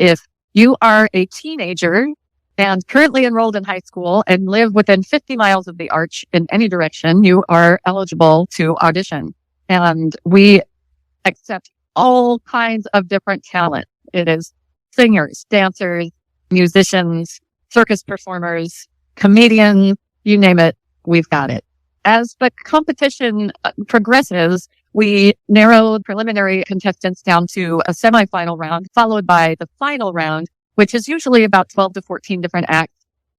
if you are a teenager and currently enrolled in high school and live within 50 miles of the arch in any direction, you are eligible to audition. And we accept all kinds of different talent. It is singers, dancers, musicians, circus performers, comedians, you name it, we've got it. As the competition progresses, we narrow preliminary contestants down to a semifinal round, followed by the final round, which is usually about 12 to 14 different acts.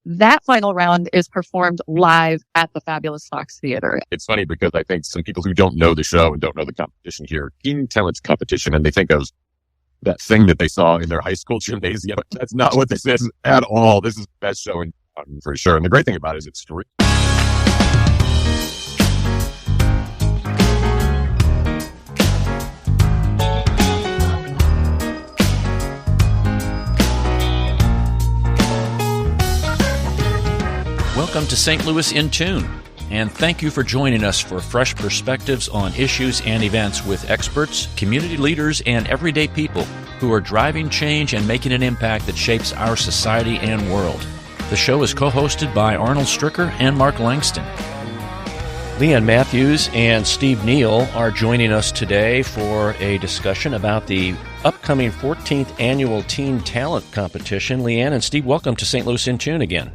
That final round is performed live at the Fabulous Fox Theater. It's funny because I think some people who don't know the show and don't know the competition here, teen talent competition, and they think of that thing that they saw in their high school gymnasium. That's not what this is at all. This is the best show in town for sure. And the great thing about it is it's free. Welcome to St. Louis in Tune, and thank you for joining us for fresh perspectives on issues and events with experts, community leaders, and everyday people who are driving change and making an impact that shapes our society and world. The show is co-hosted by Arnold Stricker and Mark Langston. Leanne Matthews and Steve Neale are joining us today for a discussion about the upcoming 14th Annual Teen Talent Competition. Leanne and Steve, welcome to St. Louis in Tune again.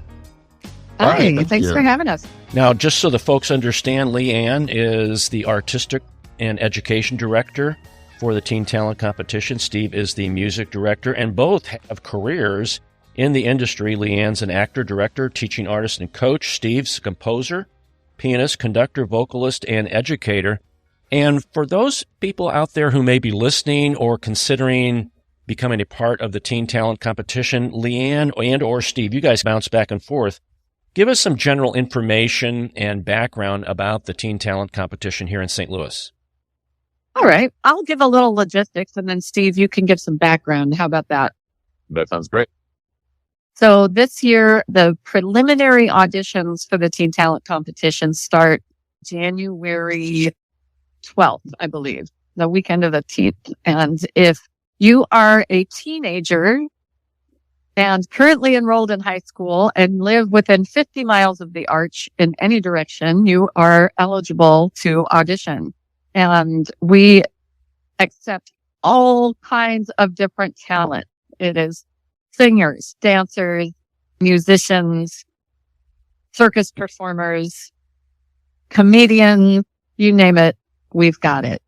Hi, thanks for having us. Now, just so the folks understand, Leanne is the Artistic and Education Director for the Teen Talent Competition. Steve is the Music Director, and both have careers in the industry. Leanne's an actor, director, teaching artist, and coach. Steve's a composer, pianist, conductor, vocalist, and educator. And for those people out there who may be listening or considering becoming a part of the Teen Talent Competition, Leanne and or Steve, you guys bounce back and forth. Give us some general information and background about the Teen Talent Competition here in St. Louis. All right. I'll give a little logistics, and then, Steve, you can give some background. How about that? That sounds great. So this year, the preliminary auditions for the Teen Talent Competition start January 12th, I believe, the weekend of the 10th. And if you are a teenager and currently enrolled in high school and live within 50 miles of the arch in any direction, you are eligible to audition. And we accept all kinds of different talent. It is singers, dancers, musicians, circus performers, comedians, you name it, we've got it.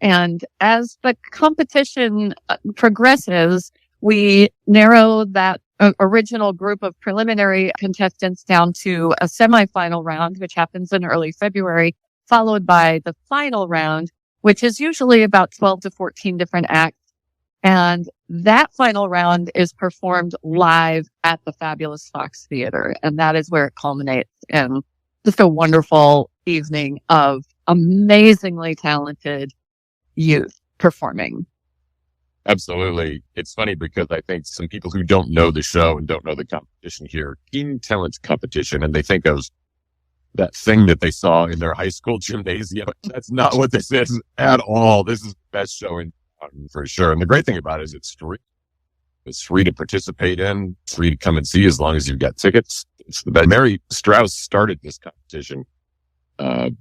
And as the competition progresses, we narrow that original group of preliminary contestants down to a semifinal round, which happens in early February, followed by the final round, which is usually about 12 to 14 different acts. And that final round is performed live at the Fabulous Fox Theater. And that is where it culminates in just a wonderful evening of amazingly talented youth performing. Absolutely. It's funny because I think some people who don't know the show and don't know the competition here, teen talent competition, and they think of that thing that they saw in their high school gymnasium. That's not what this is at all. This is the best show in town for sure. And the great thing about it is it's free. It's free to participate in, free to come and see as long as you've got tickets. It's the best. Mary Strauss started this competition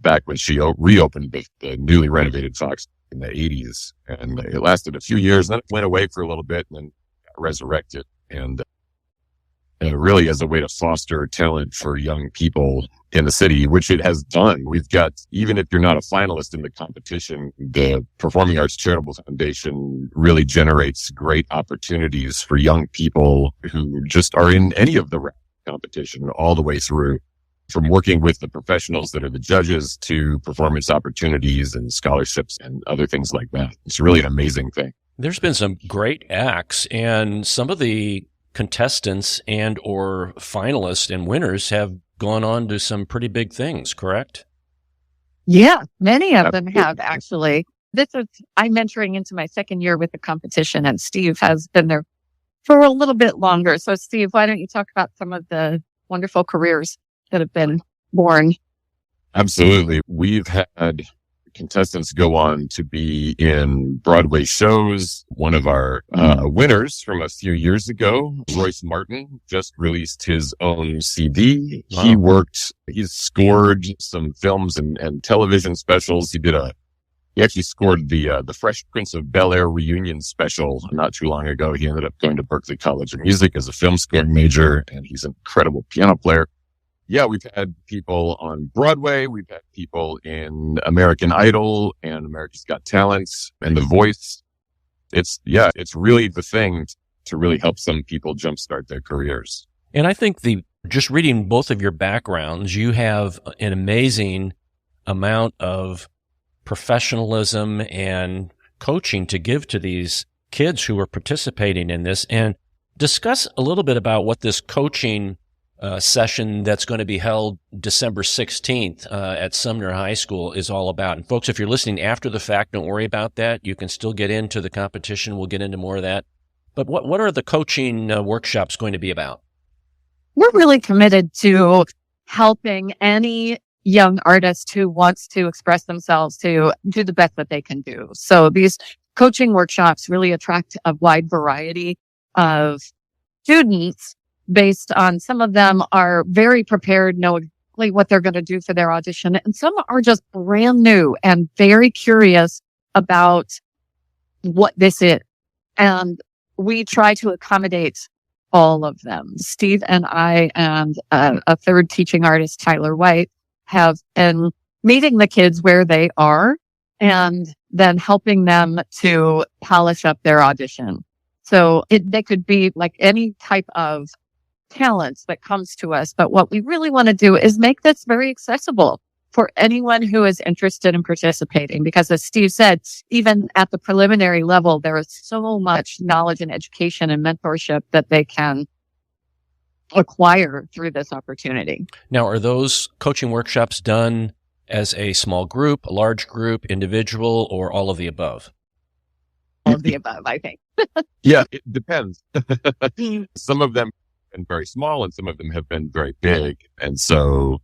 back when she reopened the newly renovated Fox in the 80s, and it lasted a few years, then it went away for a little bit and then got resurrected, and really as a way to foster talent for young people in the city, which it has done. We've got, even if you're not a finalist in the competition, the Performing Arts Charitable Foundation really generates great opportunities for young people who just are in any of the competition all the way through, from working with the professionals that are the judges to performance opportunities and scholarships and other things like that. It's really an amazing thing. There's been some great acts, and some of the contestants and or finalists and winners have gone on to some pretty big things, correct? Yeah, many of them have, actually. I'm entering into my second year with the competition, and Steve has been there for a little bit longer. So, Steve, why don't you talk about some of the wonderful careers that have been born? Absolutely. We've had contestants go on to be in Broadway shows. One of our winners from a few years ago, Royce Martin, just released his own CD. Wow. He's scored some films and television specials. He actually scored the Fresh Prince of Bel-Air reunion special not too long ago. He ended up going to Berklee College of Music as a film scoring major, and he's an incredible piano player. Yeah, we've had people on Broadway. We've had people in American Idol and America's Got Talent and The Voice. It's really the thing to really help some people jumpstart their careers. And I think just reading both of your backgrounds, you have an amazing amount of professionalism and coaching to give to these kids who are participating in this. And discuss a little bit about what this coaching session that's going to be held December 16th at Sumner High School is all about. And folks, if you're listening after the fact, don't worry about that. You can still get into the competition. We'll get into more of that. But what are the coaching workshops going to be about? We're really committed to helping any young artist who wants to express themselves to do the best that they can do. So these coaching workshops really attract a wide variety of students based on some of them are very prepared, know exactly what they're going to do for their audition. And some are just brand new and very curious about what this is. And we try to accommodate all of them. Steve and I and a third teaching artist, Tyler White, have been meeting the kids where they are and then helping them to polish up their audition. So they could be like any type of talents that comes to us. But what we really want to do is make this very accessible for anyone who is interested in participating. Because as Steve said, even at the preliminary level, there is so much knowledge and education and mentorship that they can acquire through this opportunity. Now, are those coaching workshops done as a small group, a large group, individual, or all of the above? All of the above, I think. Yeah, it depends. Some of them have been very small and some of them have been very big. And so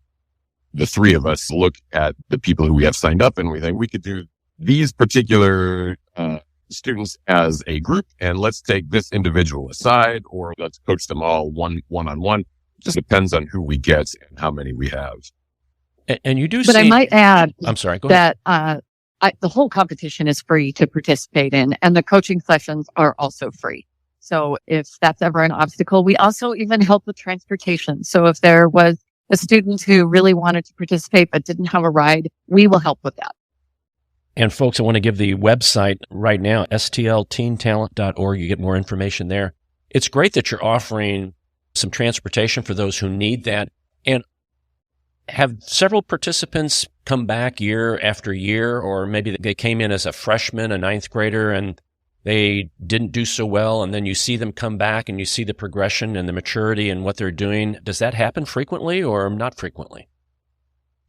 the three of us look at the people who we have signed up and we think we could do these particular students as a group, and let's take this individual aside, or let's coach them all one-on-one. It just depends on who we get and how many we have. And you do But I might add I'm sorry, go ahead. that the whole competition is free to participate in, and the coaching sessions are also free. So if that's ever an obstacle, we also even help with transportation. So if there was a student who really wanted to participate but didn't have a ride, we will help with that. And folks, I want to give the website right now, stlteentalent.org. You get more information there. It's great that you're offering some transportation for those who need that. And have several participants come back year after year, or maybe they came in as a freshman, a ninth grader, and they didn't do so well, and then you see them come back and you see the progression and the maturity and what they're doing. Does that happen frequently or not frequently?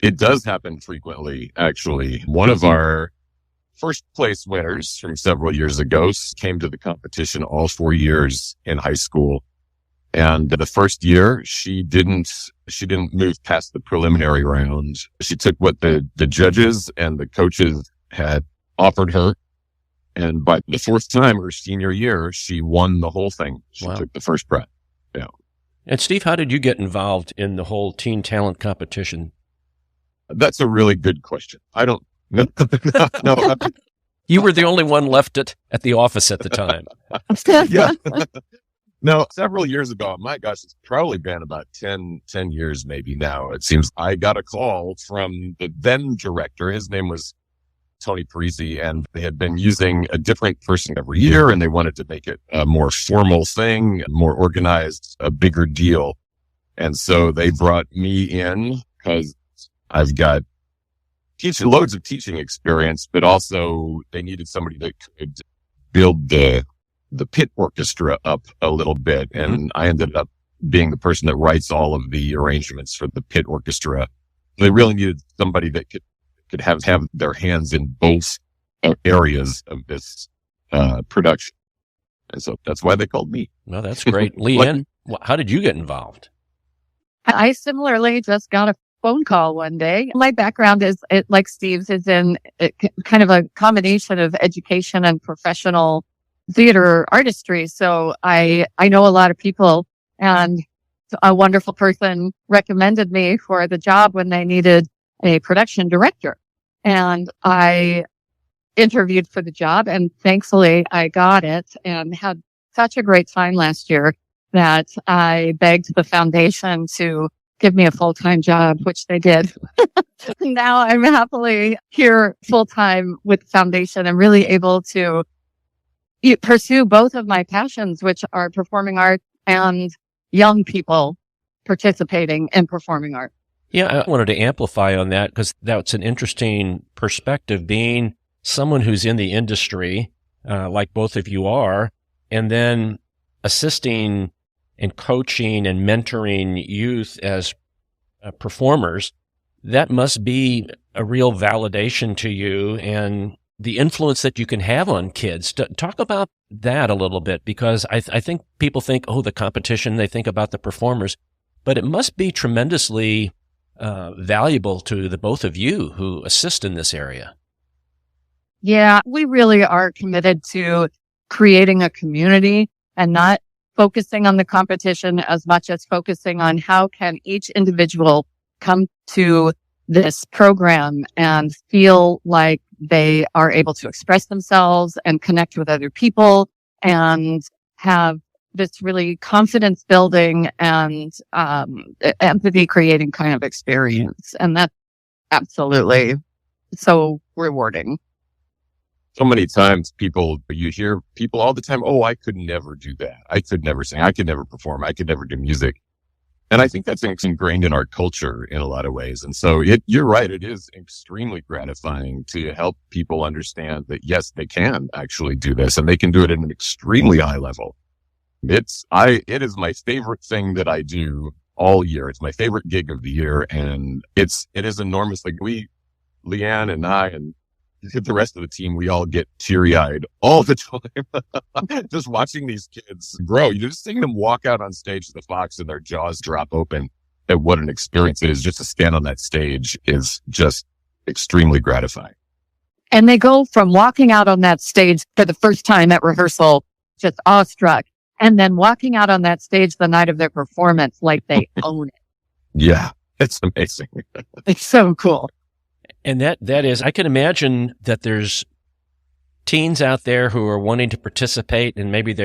It does happen frequently, actually. One of our first place winners from several years ago came to the competition all 4 years in high school. And the first year, she didn't move past the preliminary round. She took what the judges and the coaches had offered her. And by the fourth time, her senior year, she won the whole thing. She took the first prize. Yeah. And Steve, how did you get involved in the whole teen talent competition? That's a really good question. I don't know. No. You were the only one left at the office at the time. Yeah. No, several years ago, my gosh, it's probably been about 10 years maybe now. It seems I got a call from the then director. His name was Tony Parisi, and they had been using a different person every year, and they wanted to make it a more formal thing, more organized, a bigger deal. And so they brought me in because I've got loads of teaching experience, but also they needed somebody that could build the pit orchestra up a little bit. And I ended up being the person that writes all of the arrangements for the pit orchestra. They really needed somebody that could have their hands in both areas of this production. And so that's why they called me. Well, that's great. Leanne, how did you get involved? I similarly just got a phone call one day. My background is, like Steve's, is in kind of a combination of education and professional theater artistry. So I know a lot of people, and a wonderful person recommended me for the job when they needed a production director. And I interviewed for the job, and thankfully I got it and had such a great time last year that I begged the foundation to give me a full-time job, which they did. Now I'm happily here full-time with the foundation and really able to pursue both of my passions, which are performing art and young people participating in performing art. Yeah, I wanted to amplify on that because that's an interesting perspective, being someone who's in the industry, like both of you are, and then assisting and coaching and mentoring youth as performers. That must be a real validation to you and the influence that you can have on kids. Talk about that a little bit, because I think people think, oh, the competition, they think about the performers, but it must be tremendously valuable to the both of you who assist in this area. Yeah, we really are committed to creating a community and not focusing on the competition as much as focusing on how can each individual come to this program and feel like they are able to express themselves and connect with other people and have this really confidence building and empathy creating kind of experience. And that's absolutely so rewarding. So many times you hear people all the time, oh, I could never do that. I could never sing. I could never perform. I could never do music. And I think that's ingrained in our culture in a lot of ways. And so you're right. It is extremely gratifying to help people understand that, yes, they can actually do this and they can do it at an extremely high level. It is my favorite thing that I do all year. It's my favorite gig of the year. And it is enormous. Like Leanne and I and the rest of the team, we all get teary-eyed all the time just watching these kids grow. You're just seeing them walk out on stage to the Fox and their jaws drop open at what an experience it is. Just to stand on that stage is just extremely gratifying. And they go from walking out on that stage for the first time at rehearsal, just awestruck, and then walking out on that stage the night of their performance like they own it. Yeah, it's amazing. It's so cool. And that is, I can imagine that there's teens out there who are wanting to participate, and maybe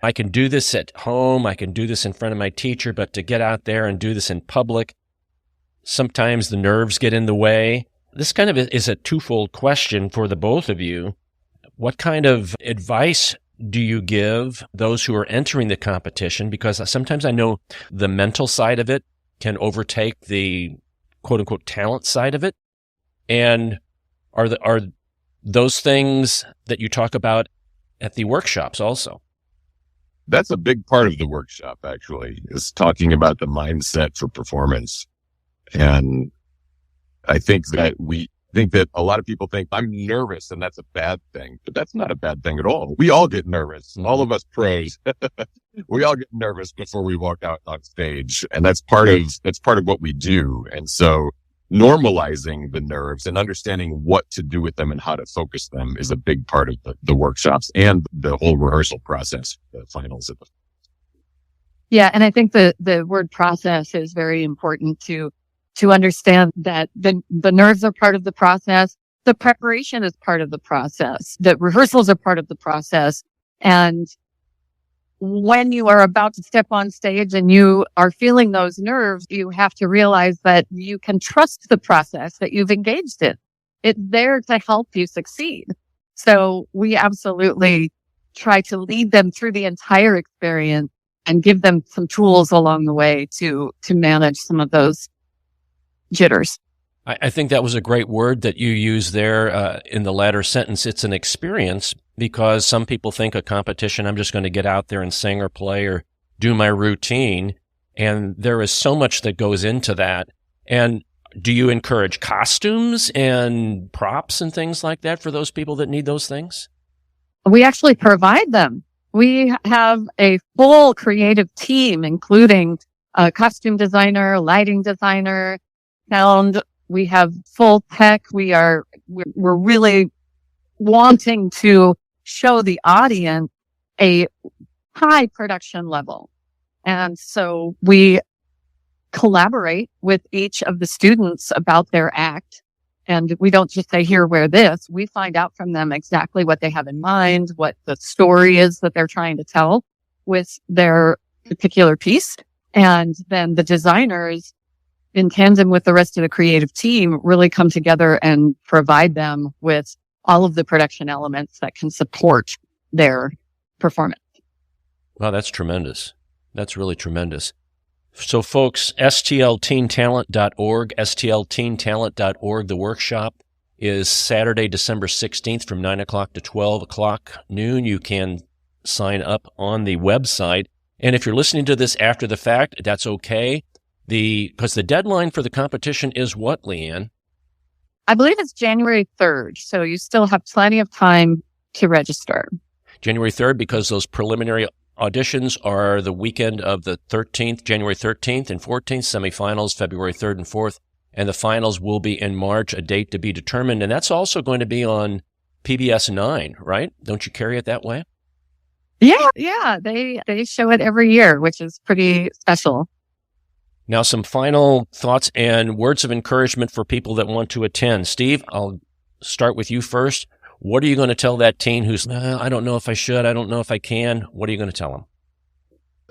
I can do this at home, I can do this in front of my teacher, but to get out there and do this in public, sometimes the nerves get in the way. This kind of is a twofold question for the both of you. What kind of advice do you give those who are entering the competition? Because sometimes I know the mental side of it can overtake the quote-unquote talent side of it. And are those things that you talk about at the workshops also? That's a big part of the workshop, actually, is talking about the mindset for performance. And I think that a lot of people think I'm nervous and that's a bad thing, but that's not a bad thing at all. We all get nervous. All of us pros, we all get nervous before we walk out on stage. And that's part of what we do. And so normalizing the nerves and understanding what to do with them and how to focus them is a big part of the workshops and the whole rehearsal process, the finals. Yeah. And I think the word process is very important to understand that the nerves are part of the process. The preparation is part of the process. The rehearsals are part of the process. And when you are about to step on stage and you are feeling those nerves, you have to realize that you can trust the process that you've engaged in. It's there to help you succeed. So we absolutely try to lead them through the entire experience and give them some tools along the way to manage some of those jitters. I think that was a great word that you used there in the latter sentence. It's an experience, because some people think a competition, I'm just going to get out there and sing or play or do my routine. And there is so much that goes into that. And do you encourage costumes and props and things like that for those people that need those things? We actually provide them. We have a full creative team, including a costume designer, lighting designer, sound. We have full tech. We're really wanting to show the audience a high production level. And so we collaborate with each of the students about their act. And we don't just say, here, wear this. We find out from them exactly what they have in mind, what the story is that they're trying to tell with their particular piece. And then the designers, in tandem with the rest of the creative team, really come together and provide them with all of the production elements that can support their performance. Wow, that's tremendous. That's really tremendous. So folks, stlteentalent.org, stlteentalent.org. The workshop is Saturday, December 16th from 9 o'clock to 12 o'clock noon. You can sign up on the website. And if you're listening to this after the fact, that's okay. Because the deadline for the competition is what, Leanne? I believe it's January 3rd. So you still have plenty of time to register. January 3rd, because those preliminary auditions are the weekend of the 13th, January 13th and 14th, semifinals February 3rd and 4th, and the finals will be in March, a date to be determined. And that's also going to be on PBS 9, right? Don't you carry it that way? Yeah. They show it every year, which is pretty special. Now, some final thoughts and words of encouragement for people that want to attend. Steve, I'll start with you first. What are you going to tell that teen who's, I don't know if I should, I don't know if I can? What are you going to tell them?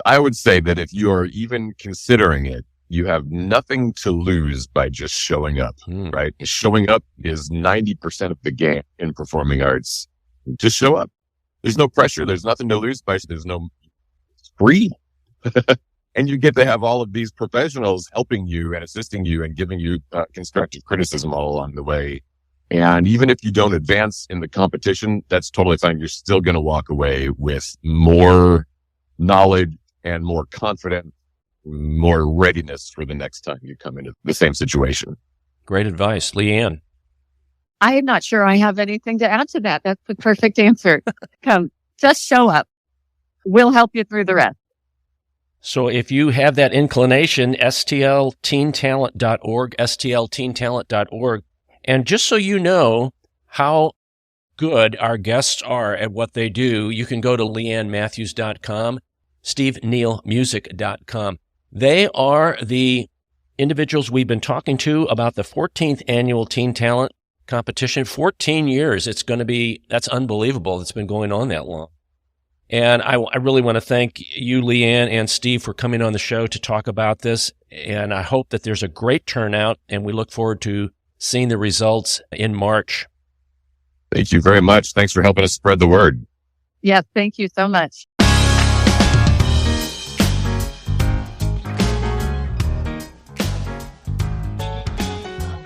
I would say that if you are even considering it, you have nothing to lose by just showing up, right? Showing up is 90% of the game in performing arts. Just show up. There's no pressure. There's nothing to lose by. There's no free. And you get to have all of these professionals helping you and assisting you and giving you constructive criticism all along the way. And even if you don't advance in the competition, that's totally fine. You're still going to walk away with more knowledge and more confidence, more readiness for the next time you come into the same situation. Great advice. Leanne? I am not sure I have anything to add to that. That's the perfect answer. Just show up. We'll help you through the rest. So if you have that inclination, stlteentalent.org, stlteentalent.org. And just so you know how good our guests are at what they do, you can go to leannematthews.com, stevenealmusic.com. They are the individuals we've been talking to about the 14th annual Teen Talent competition. 14 years. That's unbelievable. It's been going on that long. And I really want to thank you, Leanne and Steve, for coming on the show to talk about this. And I hope that there's a great turnout, and we look forward to seeing the results in March. Thank you very much. Thanks for helping us spread the word. Yes, thank you so much.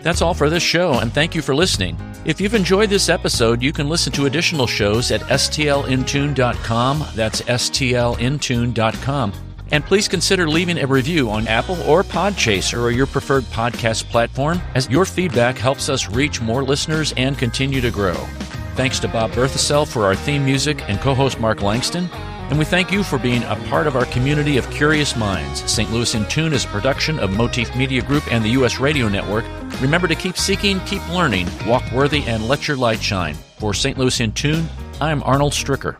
That's all for this show, and thank you for listening. If you've enjoyed this episode, you can listen to additional shows at stlintune.com. That's stlintune.com. And please consider leaving a review on Apple or Podchaser or your preferred podcast platform, as your feedback helps us reach more listeners and continue to grow. Thanks to Bob Berthasell for our theme music and co-host Mark Langston. And we thank you for being a part of our community of curious minds. St. Louis in Tune is a production of Motif Media Group and the U.S. Radio Network. Remember to keep seeking, keep learning, walk worthy, and let your light shine. For St. Louis in Tune, I'm Arnold Stricker.